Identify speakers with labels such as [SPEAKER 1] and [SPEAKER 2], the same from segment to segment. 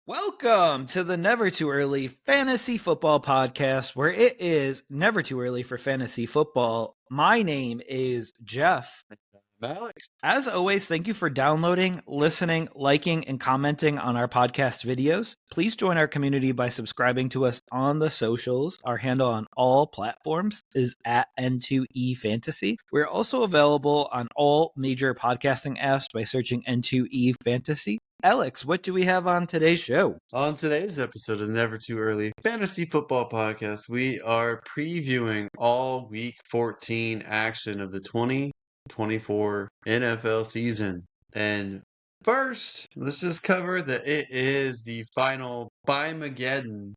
[SPEAKER 1] Welcome to the Never Too Early Fantasy Football Podcast, where it is never too early for fantasy football. My name is Jeff.
[SPEAKER 2] Alex.
[SPEAKER 1] As always, thank you for downloading, listening, liking, and commenting on our podcast videos. Please join our community by subscribing to us on the socials. Our handle on all platforms is at N2E Fantasy. We're also available on all major podcasting apps by searching N2E Fantasy. Alex, what do we have on today's show?
[SPEAKER 2] On today's episode of Never Too Early Fantasy Football Podcast, we are previewing all Week 14 action of the 2024 NFL season. And first, let's just cover that it is the final Bimageddon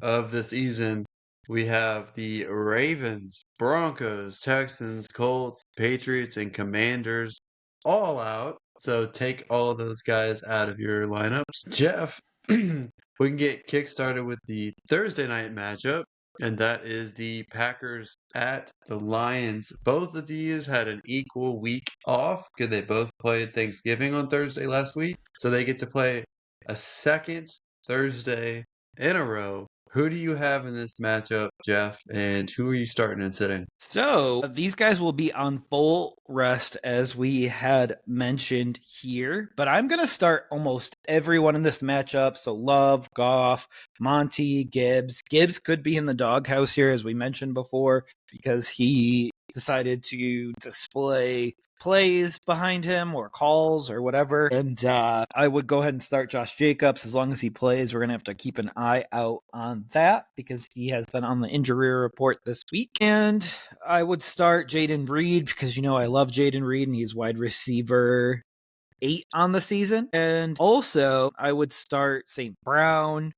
[SPEAKER 2] of the season. We have the Ravens, Broncos, Texans, Colts, Patriots, and Commanders all out. So take all of those guys out of your lineups. Jeff, we can get kickstarted with the Thursday night matchup, and that is the Packers at the Lions. Both of these had an equal week off because they both played Thanksgiving on Thursday last week. So they get to play a second Thursday in a row. Who do you have in this matchup, Jeff? And who are you starting and sitting?
[SPEAKER 1] So these guys will be on full rest, as we had mentioned here, but I'm going to start almost everyone in this matchup. So Love, Goff, Monty, Gibbs. Gibbs could be in the doghouse here, as we mentioned before, because he decided to display plays behind him or calls or whatever. And I would go ahead and start Josh Jacobs as long as he plays. We're going to have to keep an eye out on that because he has been on the injury report this week. And I would start Jaden Reed because, you know, I love Jaden Reed and he's wide receiver 8 on the season. And also I would start St. Brown.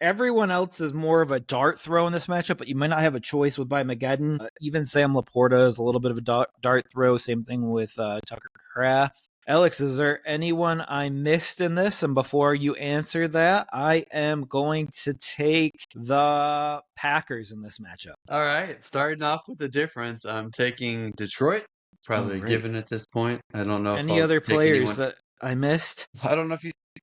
[SPEAKER 1] Everyone else is more of a dart throw in this matchup, but you might not have a choice with Bimageddon. Even Sam Laporta is a little bit of a dart throw. Same thing with Tucker Kraft. Alex, is there anyone I missed in this? And before you answer that, I am going to take the Packers in this matchup.
[SPEAKER 2] All right, starting off with the difference, I'm taking Detroit. Probably a
[SPEAKER 1] great.
[SPEAKER 2] given at this point. I don't know if
[SPEAKER 1] Any
[SPEAKER 2] I'll
[SPEAKER 1] other
[SPEAKER 2] take
[SPEAKER 1] players
[SPEAKER 2] anyone.
[SPEAKER 1] that I missed?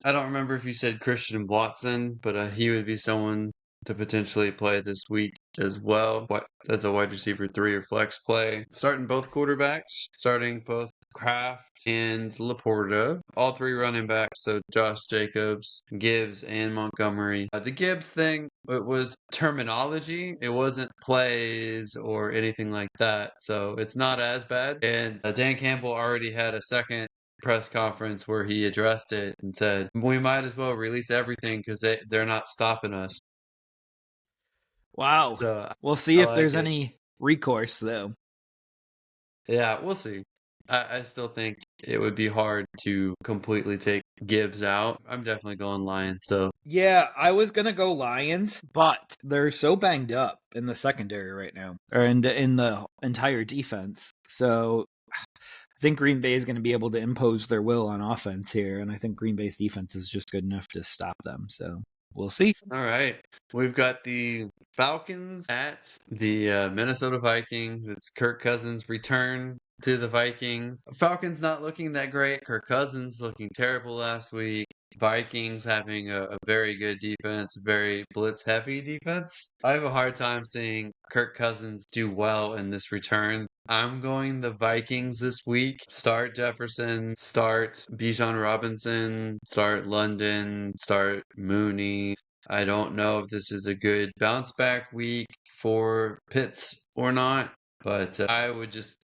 [SPEAKER 2] I don't remember if you said Christian Watson, but he would be someone to potentially play this week as well. As a wide receiver 3 or flex play. Starting both quarterbacks, starting both Kraft and Laporta. All 3 running backs, so Josh Jacobs, Gibbs, and Montgomery. The Gibbs thing, it was terminology. It wasn't plays or anything like that, so it's not as bad. And Dan Campbell already had a second press conference where he addressed it and said, we might as well release everything because they're not stopping us.
[SPEAKER 1] Wow.
[SPEAKER 2] So
[SPEAKER 1] We'll see
[SPEAKER 2] I
[SPEAKER 1] if
[SPEAKER 2] like
[SPEAKER 1] there's
[SPEAKER 2] it.
[SPEAKER 1] any recourse, though.
[SPEAKER 2] Yeah, we'll see. I still think it would be hard to completely take Gibbs out. I'm definitely going Lions, so.
[SPEAKER 1] Yeah, I was gonna go Lions, but they're so banged up in the secondary right now, or in the entire defense. So I think Green Bay is going to be able to impose their will on offense here, and I think Green Bay's defense is just good enough to stop them. So we'll see.
[SPEAKER 2] All right. We've got the Falcons at the Minnesota Vikings. It's Kirk Cousins' return to the Vikings. Falcons not looking that great. Kirk Cousins looking terrible last week. Vikings having a very good defense, very blitz-heavy defense. I have a hard time seeing Kirk Cousins do well in this return. I'm going the Vikings this week. Start Jefferson, start Bijan Robinson, start London, start Mooney. I don't know if this is a good bounce back week for Pitts or not, but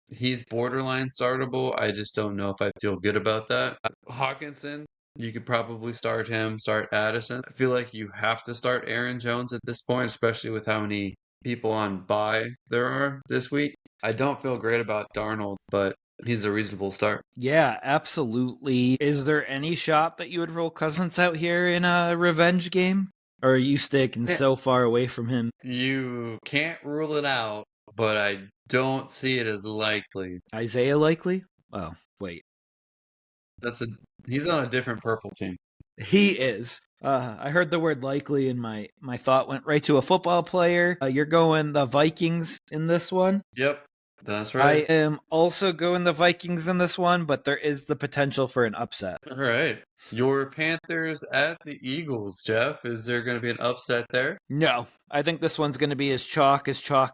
[SPEAKER 2] he's borderline startable. I just don't know if I feel good about that. Hawkinson, you could probably start him, start Addison. I feel like you have to start Aaron Jones at this point, especially with how many people on bye there are this week. I don't feel great about Darnold, but he's a reasonable start.
[SPEAKER 1] Yeah, absolutely. Is there any shot that you would roll Cousins out here in a revenge game? Or are you sticking so far away from him?
[SPEAKER 2] You can't rule it out, but I don't see it as likely.
[SPEAKER 1] Isaiah likely? Oh, wait.
[SPEAKER 2] He's on a different purple team.
[SPEAKER 1] He is. I heard the word likely and my thought went right to a football player. You're going the Vikings in this one.
[SPEAKER 2] Yep, that's
[SPEAKER 1] I
[SPEAKER 2] right.
[SPEAKER 1] am also going the Vikings in this one, but there is the potential for an upset.
[SPEAKER 2] All right. Your Panthers at the Eagles, Jeff. Is there going to be an upset there?
[SPEAKER 1] No, I think this one's going to be as chalk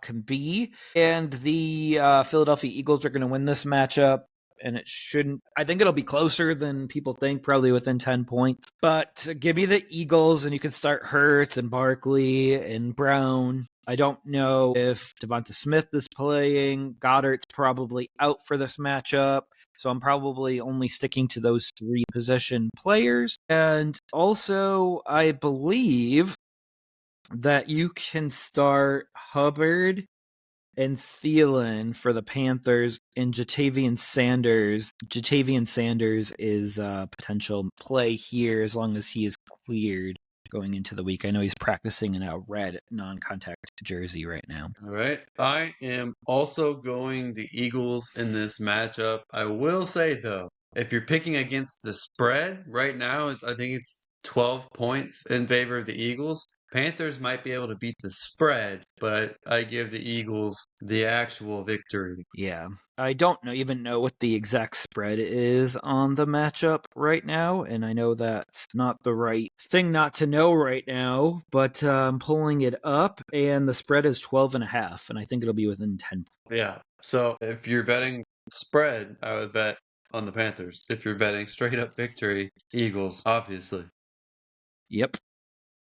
[SPEAKER 1] can be. And the Philadelphia Eagles are going to win this matchup. And it shouldn't, I think it'll be closer than people think, probably within 10 points. But give me the Eagles, and you can start Hurts and Barkley and Brown. I don't know if Devonta Smith is playing. Goddard's probably out for this matchup. So I'm probably only sticking to those three position players. And also, I believe that you can start Hubbard and Thielen for the Panthers and Jatavian Sanders. Jatavian Sanders is a potential play here as long as he is cleared going into the week. I know he's practicing in a red non-contact jersey right now.
[SPEAKER 2] All right. I am also going the Eagles in this matchup. I will say, though, if you're picking against the spread right now, I think it's 12 points in favor of the Eagles. Panthers might be able to beat the spread, but I give the Eagles the actual victory.
[SPEAKER 1] Yeah, I don't even know what the exact spread is on the matchup right now, and I know that's not the right thing not to know right now, but I'm pulling it up, and the spread is 12.5, and I think it'll be within 10.
[SPEAKER 2] Yeah. So if you're betting spread, I would bet on the Panthers. If you're betting straight up victory, Eagles, obviously.
[SPEAKER 1] Yep.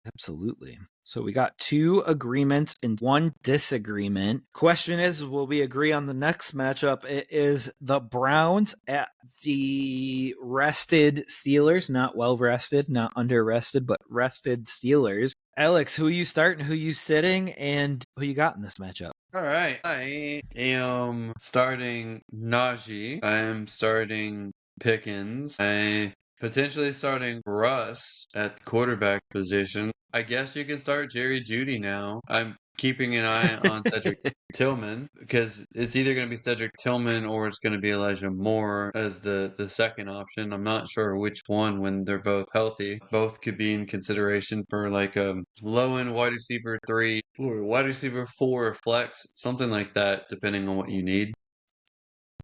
[SPEAKER 1] Absolutely. So we got 2 agreements and 1 disagreement. Question is, will we agree on the next matchup? It is the Browns at the rested Steelers, not well rested, not under rested, but rested Steelers. Alex, who you starting, who you sitting, and who you got in this matchup?
[SPEAKER 2] All right. I am starting Najee. I am starting Pickens. I potentially starting Russ at the quarterback position. I guess you can start Jerry Judy now. I'm keeping an eye on Cedric Tillman because it's either going to be Cedric Tillman or it's going to be Elijah Moore as the second option. I'm not sure which one when they're both healthy. Both could be in consideration for like a low end wide receiver 3 or wide receiver 4 flex, something like that, depending on what you need.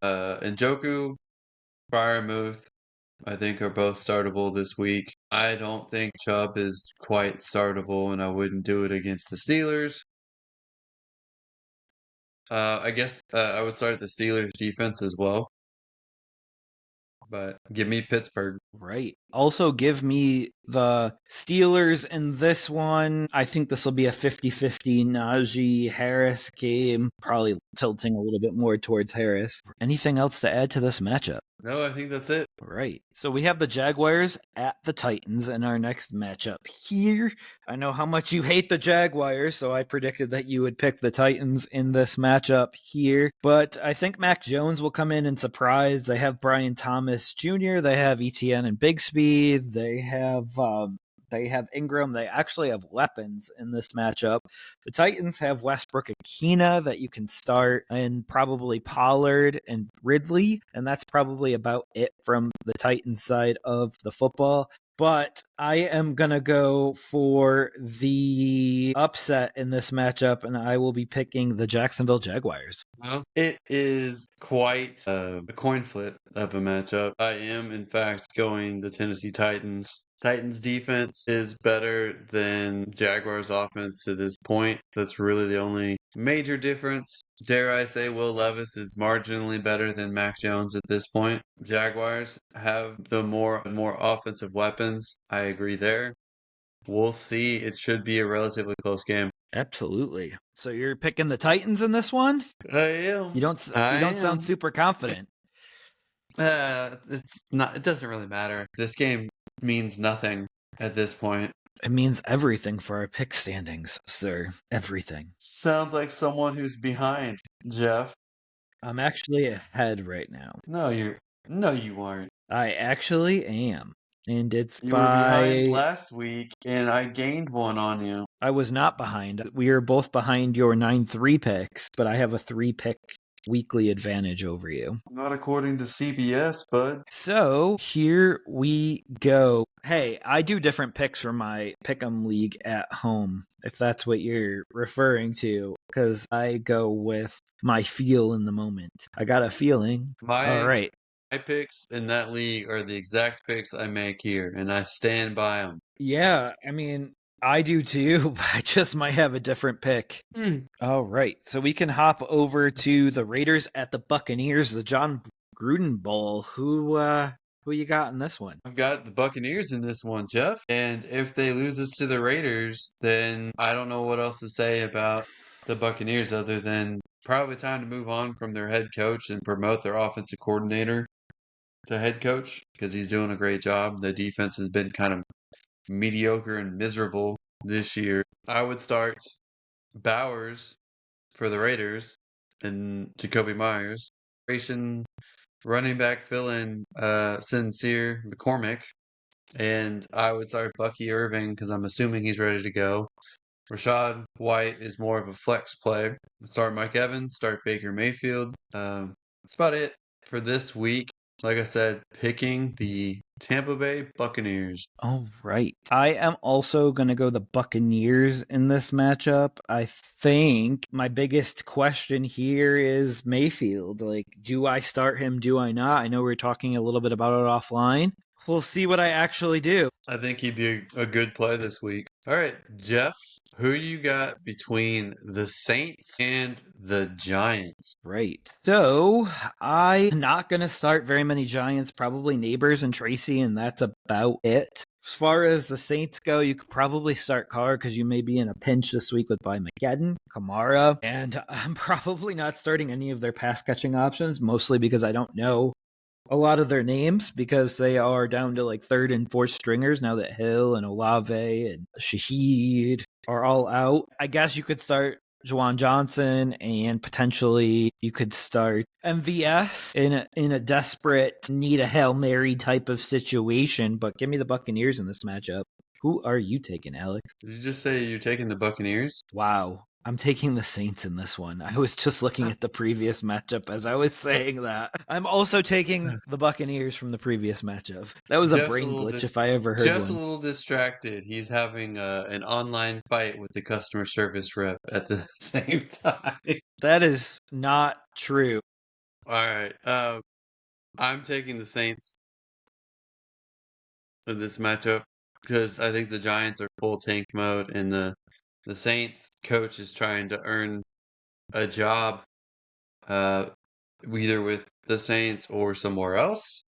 [SPEAKER 2] Njoku, Freiermuth, I think are both startable this week. I don't think Chubb is quite startable, and I wouldn't do it against the Steelers. I guess I would start the Steelers defense as well. But give me Pittsburgh.
[SPEAKER 1] Right. Also, give me the Steelers in this one. I think this will be a 50-50 Najee Harris game, probably tilting a little bit more towards Harris. Anything else to add to this matchup?
[SPEAKER 2] No, I think that's it.
[SPEAKER 1] Right. So we have the Jaguars at the Titans in our next matchup here. I know how much you hate the Jaguars, so I predicted that you would pick the Titans in this matchup here. But I think Mac Jones will come in and surprise. They have Brian Thomas Jr., they have ETN and Bigsby, they have Ingram. They actually have weapons in this matchup. The Titans have Westbrook and Akina that you can start, and probably Pollard and Ridley. And that's probably about it from the Titans side of the football. But I am going to go for the upset in this matchup, and I will be picking the Jacksonville Jaguars.
[SPEAKER 2] Well, it is quite a coin flip of a matchup. I am, in fact, going the Tennessee Titans. Titans defense is better than Jaguars offense to this point. That's really the only major difference. Dare I say Will Levis is marginally better than Mac Jones at this point. Jaguars have the more offensive weapons. I agree there. We'll see. It should be a relatively close game.
[SPEAKER 1] Absolutely. So you're picking the Titans in this one?
[SPEAKER 2] I am.
[SPEAKER 1] You don't sound super confident.
[SPEAKER 2] It's not. It doesn't really matter. This game means nothing at this point.
[SPEAKER 1] It means everything for our pick standings, sir. Everything.
[SPEAKER 2] Sounds like someone who's behind, Jeff.
[SPEAKER 1] I'm actually ahead right now.
[SPEAKER 2] No, you aren't.
[SPEAKER 1] I actually am. And it's
[SPEAKER 2] You were behind last week, and I gained one on you.
[SPEAKER 1] I was not behind. We are both behind your 9-3 picks, but I have a 3 pick weekly advantage over you.
[SPEAKER 2] Not according to CBS, bud.
[SPEAKER 1] So here we go. Hey, I do different picks for my Pick'em League at home, if that's what you're referring to, because I go with my feel in the moment. I got a feeling. All right.
[SPEAKER 2] My picks in that league are the exact picks I make here, and I stand by them.
[SPEAKER 1] Yeah, I mean, I do too, but I just might have a different pick. All right. So we can hop over to the Raiders at the Buccaneers, the John Gruden Bowl. Who you got in this one?
[SPEAKER 2] I've got the Buccaneers in this one, Jeff. And if they lose this to the Raiders, then I don't know what else to say about the Buccaneers other than probably time to move on from their head coach and promote their offensive coordinator to head coach because he's doing a great job. The defense has been kind of mediocre and miserable this year. I would start Bowers for the Raiders and Jacoby Myers. Running back fill-in Sincere McCormick. And I would start Bucky Irving because I'm assuming he's ready to go. Rashad White is more of a flex play. Start Mike Evans, start Baker Mayfield. That's about it for this week. Like I said, picking the Tampa Bay Buccaneers.
[SPEAKER 1] All right. I am also going to go the Buccaneers in this matchup. I think my biggest question here is Mayfield. Like, do I start him? Do I not? I know we were talking a little bit about it offline. We'll see what I actually do.
[SPEAKER 2] I think he'd be a good play this week. All right, Jeff, who you got between the Saints and the Giants?
[SPEAKER 1] Right. So I'm not going to start very many Giants, probably Neighbors and Tracy, and that's about it. As far as the Saints go, you could probably start Carr because you may be in a pinch this week with by McGedden, Kamara, and I'm probably not starting any of their pass catching options, mostly because I don't know a lot of their names because they are down to like third and fourth stringers now that Hill and Olave and Shaheed are all out. I guess you could start Juwan Johnson and potentially you could start MVS in a desperate need a Hail Mary type of situation, but give me the Buccaneers in this matchup. Who are you taking, Alex?
[SPEAKER 2] Did you just say you're taking the Buccaneers?
[SPEAKER 1] Wow. I'm taking the Saints in this one. I was just looking at the previous matchup as I was saying that. I'm also taking the Buccaneers from the previous matchup. That was a brain glitch if I ever heard
[SPEAKER 2] Jeff's
[SPEAKER 1] one.
[SPEAKER 2] a little distracted. He's having an online fight with the customer service rep at the same time.
[SPEAKER 1] That is not true.
[SPEAKER 2] All right. I'm taking the Saints in this matchup because I think the Giants are full tank mode and the Saints coach is trying to earn a job either with the Saints or somewhere else.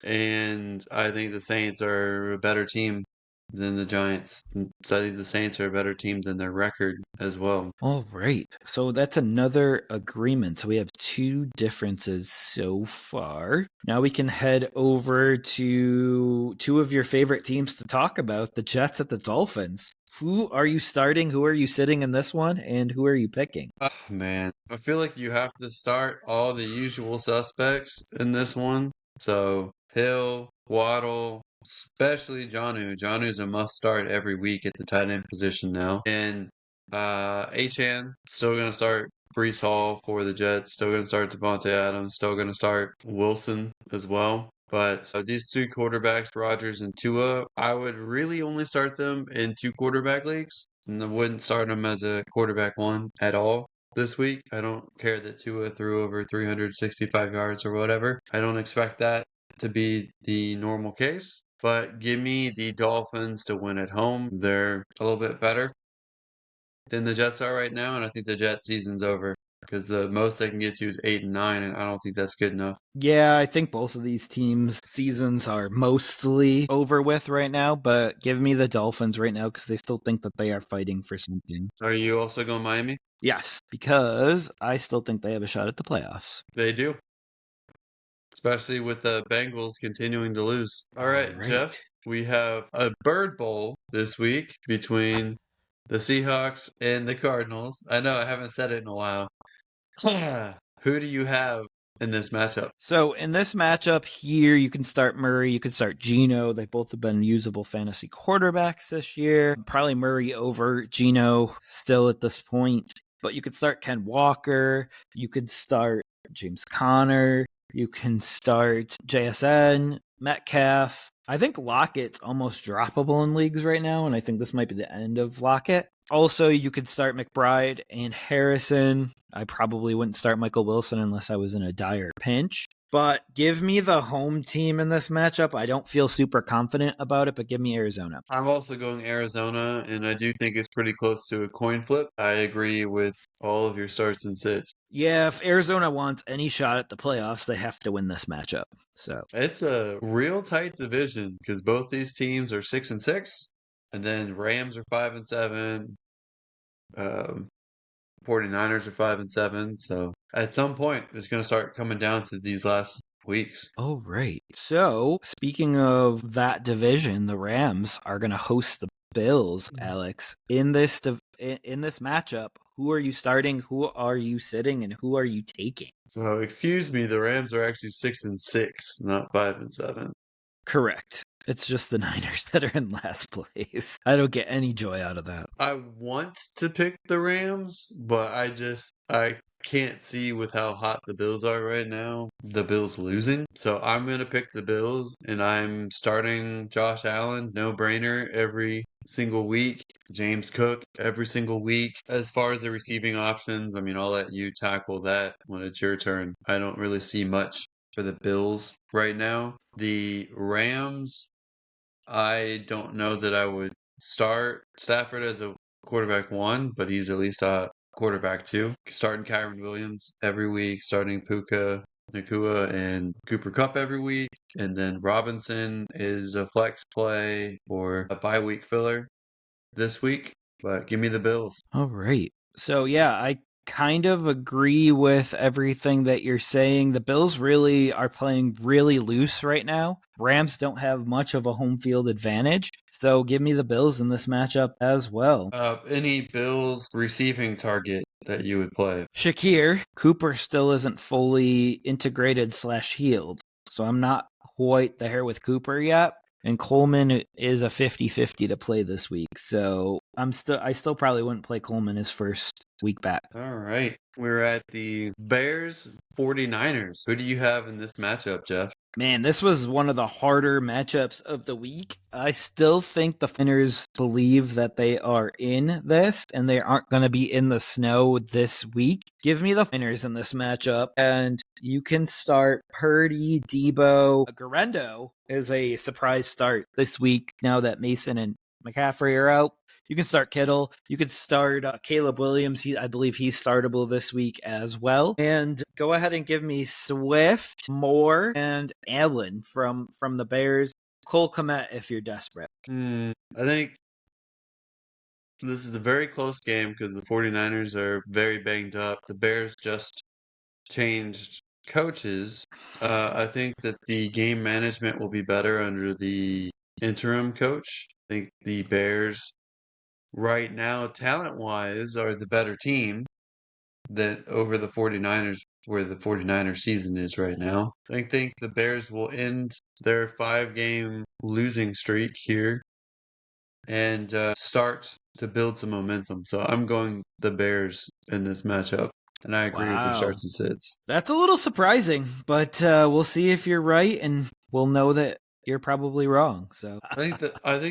[SPEAKER 2] And I think the Saints are a better team than the Giants. So I think the Saints are a better team than their record as well.
[SPEAKER 1] All right. So that's another agreement. So we have two differences so far. Now we can head over to two of your favorite teams to talk about, the Jets at the Dolphins. Who are you starting? Who are you sitting in this one? And who are you picking?
[SPEAKER 2] Oh, man. I feel like you have to start all the usual suspects in this one. So Hill, Waddle, especially Jonnu. Jonnu's a must start every week at the tight end position now. And Achane, still going to start Brees Hall for the Jets. Still going to start Devontae Adams. Still going to start Wilson as well. But these two quarterbacks, Rodgers and Tua, I would really only start them in two quarterback leagues. And I wouldn't start them as a quarterback one at all this week. I don't care that Tua threw over 365 yards or whatever. I don't expect that to be the normal case. But give me the Dolphins to win at home. They're a little bit better than the Jets are right now, and I think the Jets season's over because the most they can get to is 8-9, and I don't think that's good enough.
[SPEAKER 1] Yeah, I think both of these teams' seasons are mostly over with right now, but give me the Dolphins right now because they still think that they are fighting for something.
[SPEAKER 2] Are you also going Miami?
[SPEAKER 1] Yes, because I still think they have a shot at the playoffs.
[SPEAKER 2] They do. Especially with the Bengals continuing to lose. All right, Jeff, we have a Bird Bowl this week between the Seahawks and the Cardinals. I know I haven't said it in a while. Who do you have in this matchup?
[SPEAKER 1] So in this matchup here, you can start Murray, you can start Geno. They both have been usable fantasy quarterbacks this year. Probably Murray over Geno still at this point. but you could start Ken Walker. You could start James Conner. You can start JSN, Metcalf. I think Lockett's almost droppable in leagues right now, and I think this might be the end of Lockett. Also, you could start McBride and Harrison. I probably wouldn't start Michael Wilson unless I was in a dire pinch. But give me the home team in this matchup. I don't feel super confident about it, but give me Arizona.
[SPEAKER 2] I'm also going Arizona, and I do think it's pretty close to a coin flip. I agree with all of your starts and sits.
[SPEAKER 1] Yeah, if Arizona wants any shot at the playoffs, they have to win this matchup. So
[SPEAKER 2] It's a real tight division because both these teams are 6-6, and then Rams are 5-7. 49ers are 5-7. So at some point, it's going to start coming down to these last weeks.
[SPEAKER 1] oh, right. So, speaking of that division, the Rams are going to host the Bills, Alex. In this matchup, who are you starting? Who are you sitting? And who are you taking?
[SPEAKER 2] So excuse me, the Rams are actually 6-6, not 5-7.
[SPEAKER 1] Correct. It's just the Niners that are in last place. I don't get any joy out of that.
[SPEAKER 2] I want to pick the Rams, but I can't see with how hot the Bills are right now, the Bills losing. So I'm going to pick the Bills, and I'm starting Josh Allen, no brainer, every single week. James Cook every single week. As far as the receiving options, I mean, I'll let you tackle that when it's your turn. I don't really see much for the Bills right now. The Rams, I don't know that I would start Stafford as a quarterback one, but he's at least a quarterback two. Starting Kyron Williams every week, starting Puka Nakua and Cooper Cup every week, and then Robinson is a flex play or a bye week filler this week. But give me the Bills.
[SPEAKER 1] All right. So, yeah, I kind of agree with everything that you're saying. The Bills really are playing really loose right now. Rams don't have much of a home field advantage. So, give me the Bills in this matchup as well.
[SPEAKER 2] Any Bills receiving target that you would play?
[SPEAKER 1] Shakir, Cooper still isn't fully integrated / healed. So, I'm not quite there with Cooper yet. And Coleman is a 50-50 to play this week. So I still probably wouldn't play Coleman his first week back.
[SPEAKER 2] All right. We're at the Bears 49ers. Who do you have in this matchup, Jeff?
[SPEAKER 1] Man, this was one of the harder matchups of the week. I still think the Finners believe that they are in this and they aren't going to be in the snow this week. Give me the Finners in this matchup, and you can start Purdy, Debo. Garendo is a surprise start this week now that Mason and McCaffrey are out. You can start Kittle. You could start Caleb Williams. I believe he's startable this week as well. And go ahead and give me Swift, Moore, and Allen from the Bears. Cole Kmet if you're desperate.
[SPEAKER 2] I think this is a very close game because the 49ers are very banged up. The Bears just changed coaches. I think that the game management will be better under the interim coach. I think the Bears right now, talent-wise, are the better team than over the 49ers, where the 49ers season is right now. I think the Bears will end their 5-game losing streak here and start to build some momentum. So I'm going the Bears in this matchup. And I agree with your
[SPEAKER 1] Wow.
[SPEAKER 2] starts and sits.
[SPEAKER 1] That's a little surprising, but we'll see if you're right, and we'll know that you're probably wrong. So
[SPEAKER 2] I think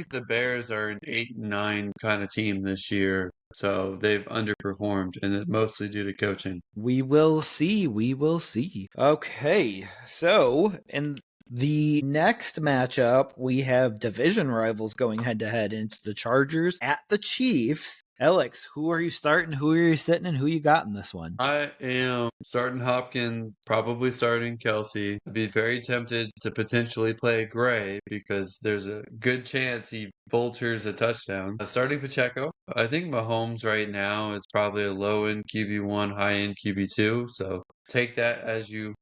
[SPEAKER 2] the Bears are an 8-9 kind of team this year, so they've underperformed, and it's mostly due to coaching.
[SPEAKER 1] we will see. We will see. Okay, so in the next matchup, we have division rivals going head to head, and it's the Chargers at the Chiefs. Alex, who are you starting? Who are you sitting? And who you got in this one?
[SPEAKER 2] I am starting Hopkins, probably starting Kelsey. I'd be very tempted to potentially play Gray because there's a good chance he vultures a touchdown. Starting Pacheco. I think Mahomes right now is probably a low-end QB1, high-end QB2, so take that as you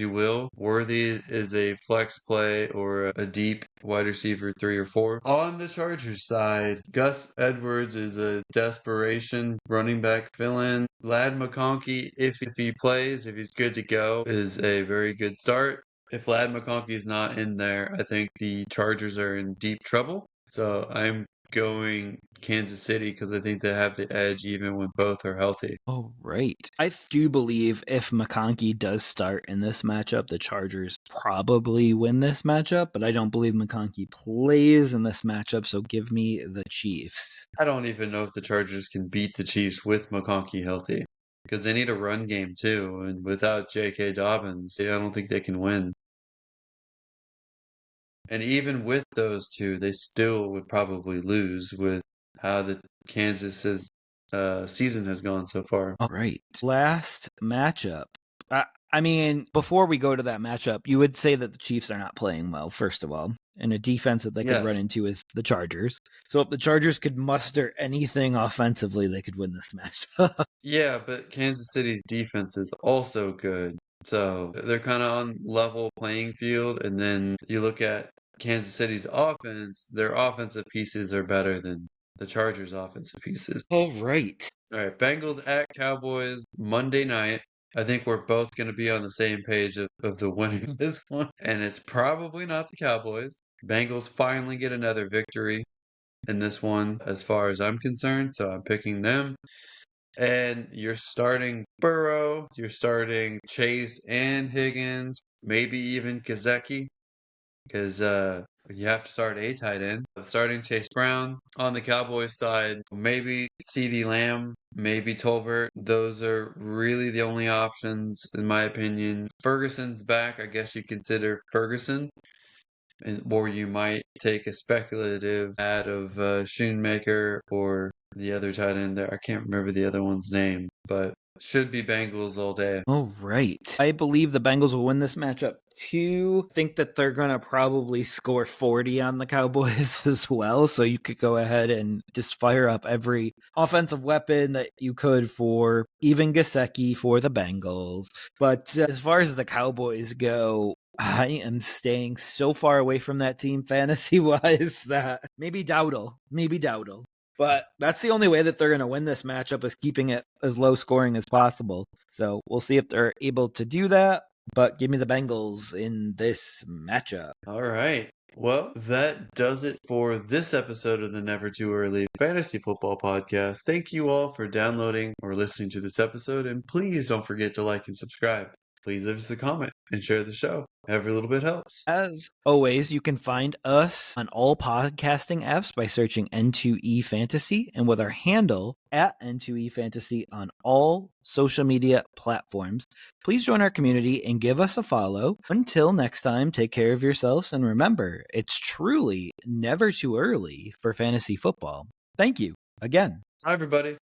[SPEAKER 2] will. Worthy is a flex play or a deep wide receiver 3 or 4. On the Chargers side, Gus Edwards is a desperation running back fill-in. Lad McConkey, if he plays, if he's good to go, is a very good start. If Lad McConkey's not in there, I think the Chargers are in deep trouble. So I'm going Kansas City because I think they have the edge even when both are healthy.
[SPEAKER 1] Oh, right. I do believe if McConkey does start in this matchup, the Chargers probably win this matchup, but I don't believe McConkey plays in this matchup, so give me the Chiefs.
[SPEAKER 2] I don't even know if the Chargers can beat the Chiefs with McConkey healthy because they need a run game too. And without J.K. Dobbins, I don't think they can win. And even with those two, they still would probably lose with how the Kansas's season has gone so far.
[SPEAKER 1] All right. Last matchup. I mean, before we go to that matchup, you would say that the Chiefs are not playing well, first of all. And a defense that they could run
[SPEAKER 2] Yes.
[SPEAKER 1] into is the Chargers. So if the Chargers could muster anything offensively, they could win this match.
[SPEAKER 2] Yeah, but Kansas City's defense is also good. So they're kind of on level playing field. And then you look at Kansas City's offense, their offensive pieces are better than the Chargers' offensive pieces.
[SPEAKER 1] All right.
[SPEAKER 2] All right, Bengals at Cowboys Monday night. I think we're both going to be on the same page of the winning of this one. And it's probably not the Cowboys. Bengals finally get another victory in this one, as far as I'm concerned. So I'm picking them. And you're starting Burrow, you're starting Chase and Higgins, maybe even Gesicki, because you have to start a tight end. Starting Chase Brown. On the Cowboys side, maybe CeeDee Lamb, maybe Tolbert. Those are really the only options, in my opinion. Ferguson's back. I guess you consider Ferguson. Or you might take a speculative ad of Schoonmaker or the other tight end there. I can't remember the other one's name, but should be Bengals all day.
[SPEAKER 1] All right. I believe the Bengals will win this matchup too. Think that they're going to probably score 40 on the Cowboys as well. So you could go ahead and just fire up every offensive weapon that you could for even Gesicki for the Bengals. But as far as the Cowboys go, I am staying so far away from that team fantasy wise that maybe Dowdle. But that's the only way that they're going to win this matchup is keeping it as low scoring as possible. So we'll see if they're able to do that. But give me the Bengals in this matchup.
[SPEAKER 2] All right. Well, that does it for this episode of the Never Too Early Fantasy Football Podcast. Thank you all for downloading or listening to this episode, and please don't forget to like and subscribe. Please leave us a comment and share the show. Every little bit helps.
[SPEAKER 1] As always, you can find us on all podcasting apps by searching N2E Fantasy and with our handle at N2E Fantasy on all social media platforms. Please join our community and give us a follow. Until next time, take care of yourselves and remember, it's truly never too early for fantasy football. Thank you again.
[SPEAKER 2] Hi, everybody.